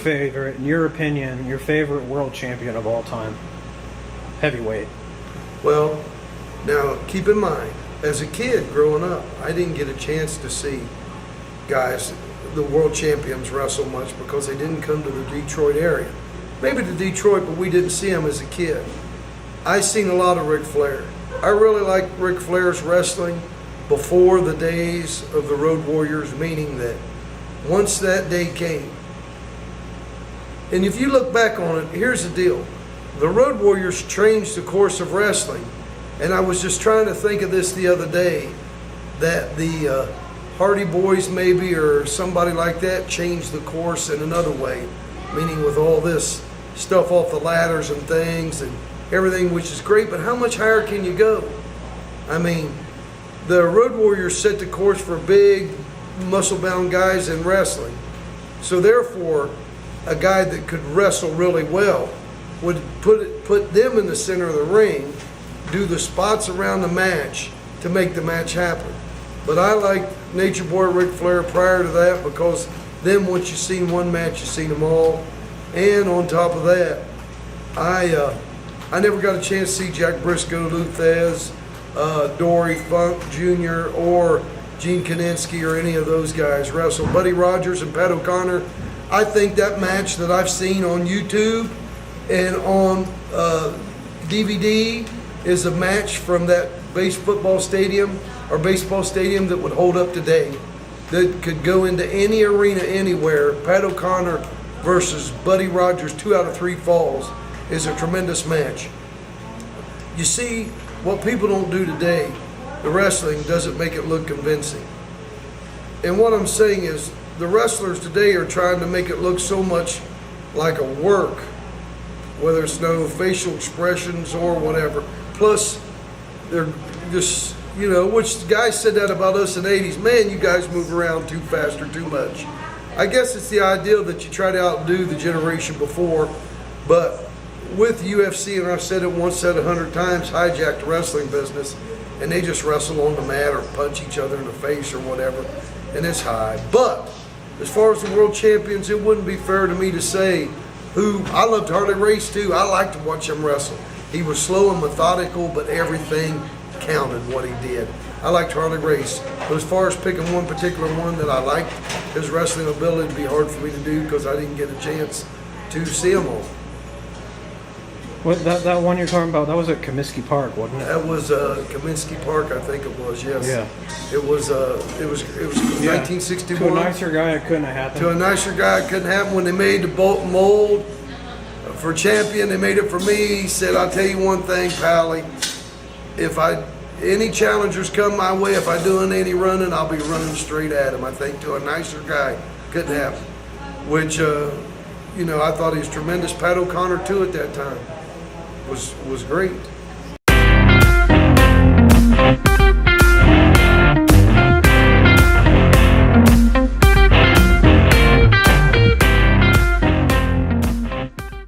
favorite, in your opinion, your favorite world champion of all time? Heavyweight. Well, now keep in mind, as a kid growing up, I didn't get a chance to see guys, the world champions, wrestle much because they didn't come to the Detroit area. Maybe to Detroit, but we didn't see them as a kid. I seen a lot of Ric Flair. I really liked Ric Flair's wrestling before the days of the Road Warriors, meaning that once that day came, and if you look back on it, here's the deal. The Road Warriors changed the course of wrestling, and I was just trying to think of this the other day, that the Hardy Boys maybe or somebody like that changed the course in another way, meaning with all this stuff off the ladders and things and everything, which is great, but how much higher can you go? I mean, the Road Warriors set the course for big, muscle-bound guys in wrestling. So therefore, a guy that could wrestle really well would put them in the center of the ring, do the spots around the match to make the match happen. But I liked Nature Boy Ric Flair prior to that, because then once you've seen one match, you've seen them all. And on top of that, I never got a chance to see Jack Briscoe, Lou Thez, Dory Funk Jr., or Gene Kaninsky, or any of those guys wrestle. Buddy Rogers and Pat O'Connor, I think that match that I've seen on YouTube and on DVD is a match from that baseball stadium that would hold up today, that could go into any arena anywhere. Pat O'Connor versus Buddy Rogers, 2 out of 3 falls, is a tremendous match. You see, what people don't do today, the wrestling doesn't make it look convincing. And what I'm saying is, the wrestlers today are trying to make it look so much like a work, whether it's no facial expressions or whatever. Plus, they're just, which the guys said that about us in the 80s. Man, you guys move around too fast or too much. I guess it's the ideal that you try to outdo the generation before, but with UFC, and I've said it once, said 100 times, hijacked the wrestling business, and they just wrestle on the mat or punch each other in the face or whatever, and it's high. But as far as the world champions, it wouldn't be fair to me to say who. I loved Harley Race too. I liked to watch him wrestle. He was slow and methodical, but everything counted what he did. I liked Harley Race. But as far as picking one particular one that I liked, his wrestling ability would be hard for me to do because I didn't get a chance to see him all. What, that one you're talking about, that was at Comiskey Park, wasn't it? That was Comiskey Park, I think it was, yes. Yeah. It was Yeah. 1961. To a nicer guy, it couldn't have happened. To a nicer guy, it couldn't happen. When they made the mold for champion, they made it for me. He said, I'll tell you one thing, Pally, if any challengers come my way, if I do any running, I'll be running straight at him. I think to a nicer guy, couldn't happen. Which, I thought he was tremendous. Pat O'Connor, too, at that time, was great.